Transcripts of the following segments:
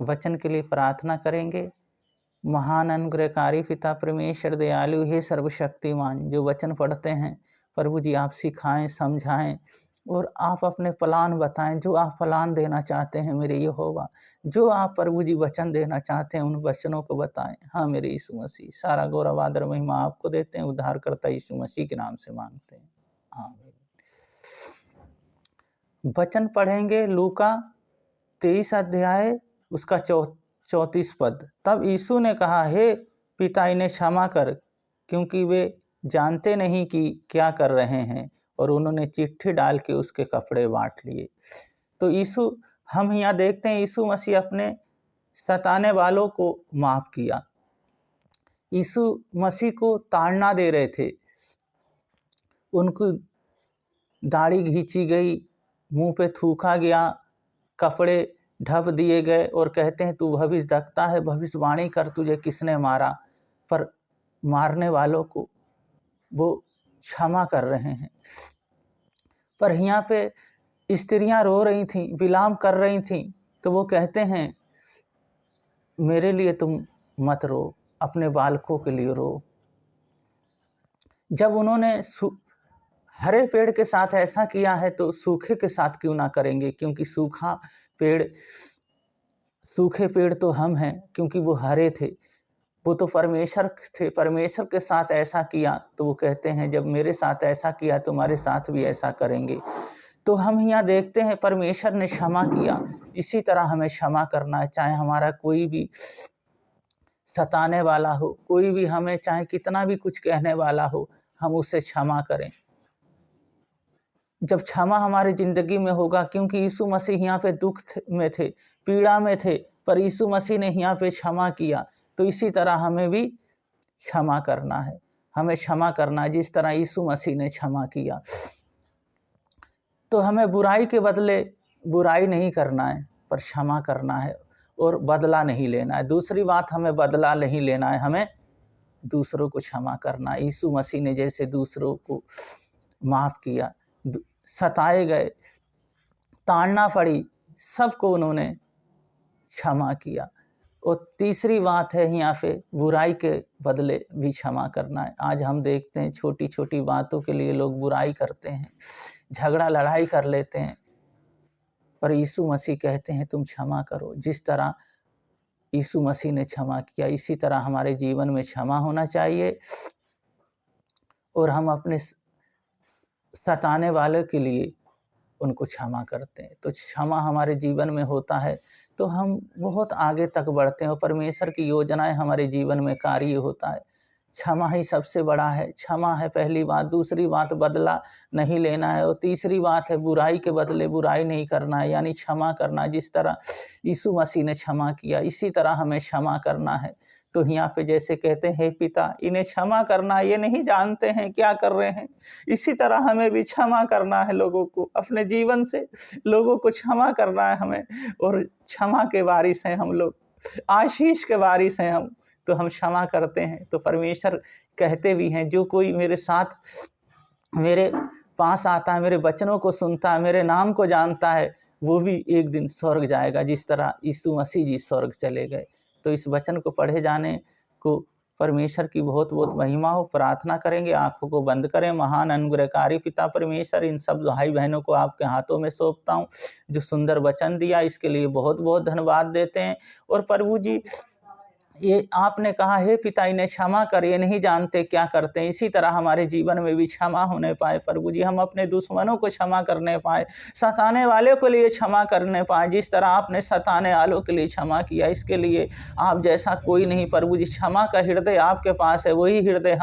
वचन के लिए प्रार्थना करेंगे। महान अनुग्रहकारी पिता परमेश्वर दयालु हे सर्वशक्तिमान, जो वचन पढ़ते हैं प्रभु जी आप सिखाएं, समझाएं और आप अपने प्लान बताएं, जो आप प्लान देना चाहते हैं मेरे यहोवा, जो आप प्रभु जी वचन देना चाहते हैं उन वचनों को बताएं। हाँ मेरे यीशु मसीह, सारा गौरव आदर महिमा आपको देते हैं, उद्धारकर्ता यीशु मसीह के नाम से मांगते हैं, आमीन। वचन पढ़ेंगे लूका 23 अध्याय उसका 34 पद। तब यीशु ने कहा, हे पिता इन्हें क्षमा कर, क्योंकि वे जानते नहीं कि क्या कर रहे हैं। और उन्होंने चिट्ठी डाल के उसके कपड़े बांट लिए। तो यीशु, हम यहाँ देखते हैं यीशु मसीह अपने सताने वालों को माफ किया। यीशु मसीह को ताड़ना दे रहे थे, उनको दाढ़ी खींची गई, मुंह पे थूका गया, कपड़े ढप दिए गए और कहते हैं तू भविष्य देखता है, भविष्यवाणी कर, तुझे किसने मारा। पर मारने वालों को वो क्षमा कर रहे हैं। पर यहाँ पे स्त्रियां रो रही थीं, विलाप कर रही थीं, तो वो कहते हैं मेरे लिए तुम मत रो, अपने बालकों के लिए रो। जब उन्होंने हरे पेड़ के साथ ऐसा किया है तो सूखे के साथ क्यों ना करेंगे, क्योंकि सूखे पेड़ तो हम हैं, क्योंकि वो हरे थे, वो तो परमेश्वर थे। परमेश्वर के साथ ऐसा किया तो वो कहते हैं जब मेरे साथ ऐसा किया तुम्हारे साथ भी ऐसा करेंगे। तो हम यहाँ देखते हैं परमेश्वर ने क्षमा किया, इसी तरह हमें क्षमा करना है। चाहे हमारा कोई भी सताने वाला हो, कोई भी हमें चाहे कितना भी कुछ कहने वाला हो, हम उसे क्षमा करें। जब क्षमा हमारी जिंदगी में होगा, क्योंकि यीशु मसीह यहाँ पे दुख में थे, पीड़ा में थे, पर यीशु मसीह ने यहाँ पे क्षमा किया, तो इसी तरह हमें भी क्षमा करना है। हमें क्षमा करना है जिस तरह यीशु मसीह ने क्षमा किया। तो हमें बुराई के बदले बुराई नहीं करना है, पर क्षमा करना है और बदला नहीं लेना है। दूसरी बात, हमें बदला नहीं लेना है, हमें दूसरों को क्षमा करना है। यीशु मसीह ने जैसे दूसरों को माफ़ किया, सताए गए, ताड़ना पड़ी, सबको उन्होंने क्षमा किया। और तीसरी बात है यहाँ पे बुराई के बदले भी क्षमा करना है। आज हम देखते हैं छोटी छोटी बातों के लिए लोग बुराई करते हैं, झगड़ा लड़ाई कर लेते हैं, पर यीशु मसीह कहते हैं तुम क्षमा करो। जिस तरह यीशु मसीह ने क्षमा किया, इसी तरह हमारे जीवन में क्षमा होना चाहिए। और हम अपने सताने वाले के लिए उनको क्षमा करते हैं, तो क्षमा हमारे जीवन में होता है तो हम बहुत आगे तक बढ़ते हैं और परमेश्वर की योजनाएं हमारे जीवन में कार्य होता है। क्षमा ही सबसे बड़ा है। क्षमा है पहली बात। दूसरी बात, बदला नहीं लेना है। और तीसरी बात है बुराई के बदले बुराई नहीं करना है, यानी क्षमा करना। जिस तरह यीशु मसीह ने क्षमा किया, इसी तरह हमें क्षमा करना है। तो यहाँ पे जैसे कहते हैं हे पिता इन्हें क्षमा करना, ये नहीं जानते हैं क्या कर रहे हैं, इसी तरह हमें भी क्षमा करना है। लोगों को अपने जीवन से लोगों को क्षमा करना है हमें। और क्षमा के वारिस हैं हम लोग, आशीष के वारिस हैं हम, तो हम क्षमा करते हैं। तो परमेश्वर कहते भी हैं जो कोई मेरे साथ मेरे पास आता है, मेरे वचनों को सुनता है, मेरे नाम को जानता है, वो भी एक दिन स्वर्ग जाएगा, जिस तरह यीशु मसीह जी स्वर्ग चले गए। तो इस वचन को पढ़े जाने को परमेश्वर की बहुत बहुत महिमा हो। प्रार्थना करेंगे, आंखों को बंद करें। महान अनुग्रहकारी पिता परमेश्वर, इन सब भाई बहनों को आपके हाथों में सौंपता हूँ। जो सुंदर वचन दिया इसके लिए बहुत बहुत धन्यवाद देते हैं। और प्रभु जी, ये आपने कहा हे पिता इन्हें क्षमा कर, ये नहीं जानते क्या करते हैं, इसी तरह हमारे जीवन में भी क्षमा होने पाए। प्रभु जी, हम अपने दुश्मनों को क्षमा करने पाए, सताने वाले के लिए क्षमा करने पाए, जिस तरह आपने सताने वालों के लिए क्षमा किया। इसके लिए आप जैसा कोई नहीं प्रभु जी। क्षमा का हृदय आपके पास है, वही हृदय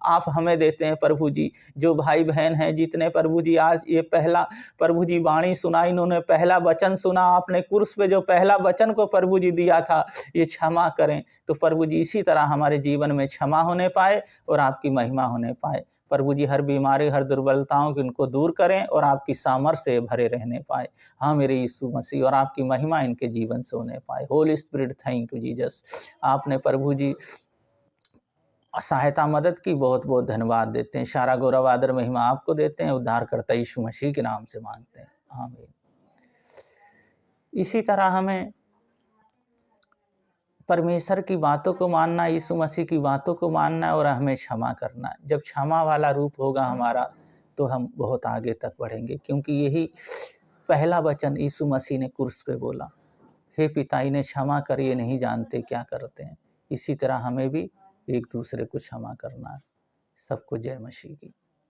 आप हमें देते हैं प्रभु जी। जो भाई बहन हैं जितने प्रभु जी आज ये पहला प्रभु जी वाणी सुना, इन्होंने पहला वचन सुना, आपने कुर्स पे जो पहला वचन को प्रभु जी दिया था, ये क्षमा करें। तो प्रभु जी इसी तरह हमारे जीवन में क्षमा होने पाए और आपकी महिमा होने पाए। प्रभु जी हर बीमारी, हर दुर्बलताओं को इनको दूर करें और आपकी सामर्थ्य से भरे रहने पाए। हाँ मेरे यीशु मसीह, और आपकी महिमा इनके जीवन से होने पाए। Holi spirit, thank you Jesus. आपने प्रभु जी सहायता मदद की, बहुत बहुत धन्यवाद देते हैं। सारा गौरव आदर महिमा आपको देते हैं, उद्धारकर्ता यीशु मसीह के नाम से मांगते हैं, आमीन। इसी तरह हमें परमेश्वर की बातों को मानना, यीशु मसीह की बातों को मानना है और हमें क्षमा करना है। जब क्षमा वाला रूप होगा हमारा तो हम बहुत आगे तक बढ़ेंगे, क्योंकि यही पहला वचन यीशु मसीह ने क्रूस पे बोला, हे पिता इन्हें क्षमा कर, ये नहीं जानते क्या करते हैं। इसी तरह हमें भी एक दूसरे को क्षमा करना है। सबको जय मसीह की।